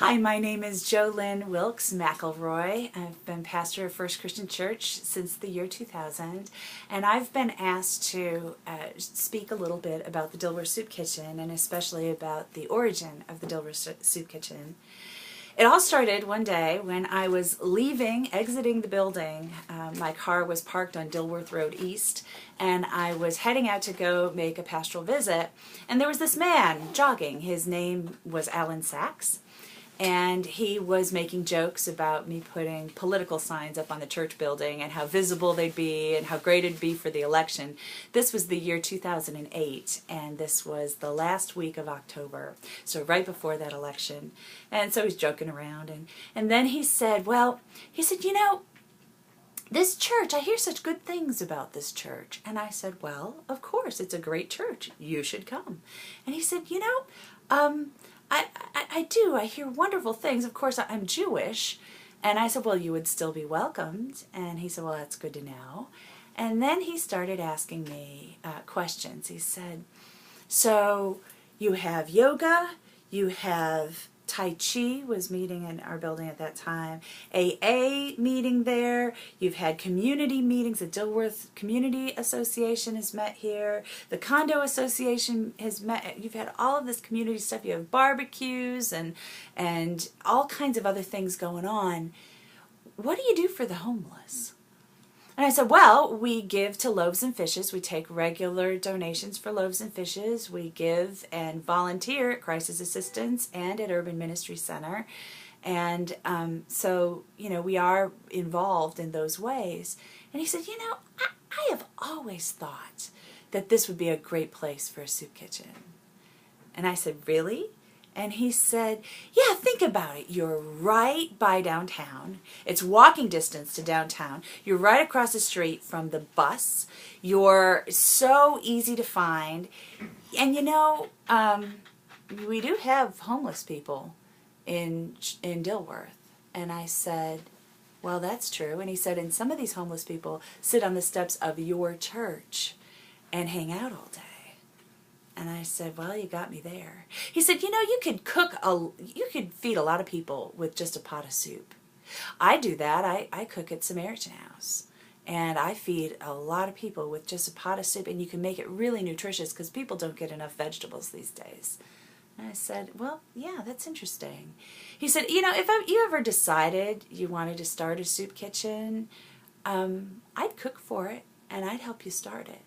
Hi, my name is Jolin Wilkes McElroy. I've been pastor of First Christian Church since the year 2000, and I've been asked to speak a little bit about the Dilworth Soup Kitchen, and especially about the origin of the Dilworth Soup Kitchen. It all started one day when I was exiting the building. My car was parked on Dilworth Road East, and I was heading out to go make a pastoral visit, and there was this man jogging. His name was Alan Sachs. And he was making jokes about me putting political signs up on the church building and how visible they'd be and how great it'd be for the election. This was the year 2008, and this was the last week of October, so right before that election. And so he's joking around, and then he said, you know, this church, I hear such good things about this church. And I said, well, of course, it's a great church. You should come. And he said, you know, I do. I hear wonderful things. Of course, I'm Jewish. And I said, well, you would still be welcomed. And he said, well, that's good to know. And then he started asking me questions. He said, so you have yoga, you have Tai Chi was meeting in our building at that time, AA meeting there, you've had community meetings, the Dilworth Community Association has met here, the Condo Association has met, you've had all of this community stuff, you have barbecues and all kinds of other things going on. What do you do for the homeless? And I said, well, we give to Loaves and Fishes. We take regular donations for Loaves and Fishes. We give and volunteer at Crisis Assistance and at Urban Ministry Center. And so, you know, we are involved in those ways. And he said, you know, I have always thought that this would be a great place for a soup kitchen. And I said, really? And he said, yeah, think about it. You're right by downtown. It's walking distance to downtown. You're right across the street from the bus. You're so easy to find. And you know, we do have homeless people in Dilworth. And I said, well, that's true. And he said, and some of these homeless people sit on the steps of your church and hang out all day. And I said, well, you got me there. He said, you know, you could feed a lot of people with just a pot of soup. I do that. I cook at Samaritan House. And I feed a lot of people with just a pot of soup. And you can make it really nutritious because people don't get enough vegetables these days. And I said, well, yeah, that's interesting. He said, you know, if you ever decided you wanted to start a soup kitchen, I'd cook for it and I'd help you start it.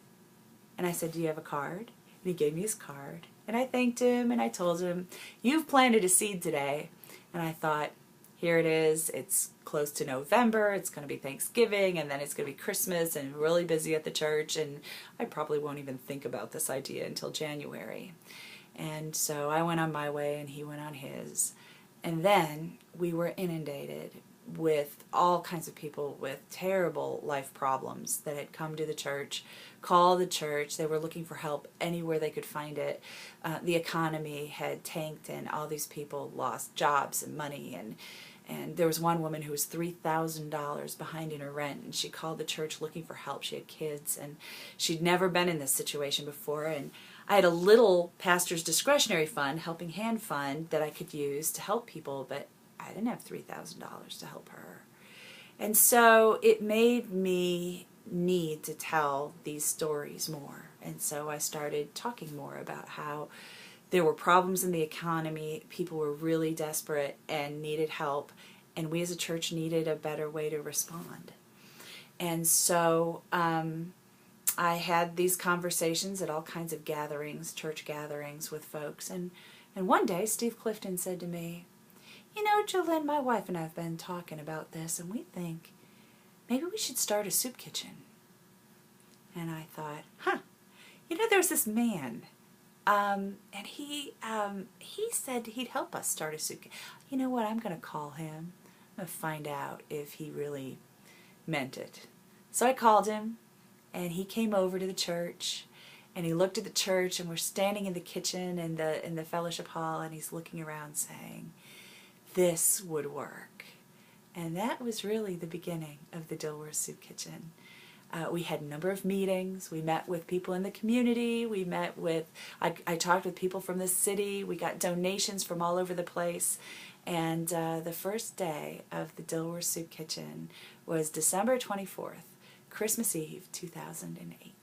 And I said, do you have a card? And he gave me his card, and I thanked him, and I told him, you've planted a seed today. And I thought, here it is, it's close to November, it's going to be Thanksgiving, and then it's going to be Christmas, and really busy at the church, and I probably won't even think about this idea until January. And so I went on my way, and he went on his. And then we were inundated with all kinds of people with terrible life problems that had come to the church, called the church. They were looking for help anywhere they could find it. The economy had tanked and all these people lost jobs and money, and there was one woman who was $3,000 behind in her rent, and she called the church looking for help. She had kids and she'd never been in this situation before, and I had a little pastor's discretionary fund, helping hand fund, that I could use to help people, but I didn't have $3,000 to help her. And so it made me need to tell these stories more. And so I started talking more about how there were problems in the economy, people were really desperate and needed help, and we as a church needed a better way to respond. And so I had these conversations at all kinds of gatherings, church gatherings with folks, and one day Steve Clifton said to me, you know, Jolin, my wife and I have been talking about this, and we think maybe we should start a soup kitchen. And I thought, you know, there's this man, and he said he'd help us start a soup kitchen. You know what, I'm going to call him. I'm going to find out if he really meant it. So I called him, and he came over to the church, and he looked at the church, and we're standing in the kitchen in the fellowship hall, and he's looking around saying, this would work. And that was really the beginning of the Dilworth Soup Kitchen. We had a number of meetings. We met with people in the community. We met with, I talked with people from the city. We got donations from all over the place. And the first day of the Dilworth Soup Kitchen was December 24th, Christmas Eve, 2008.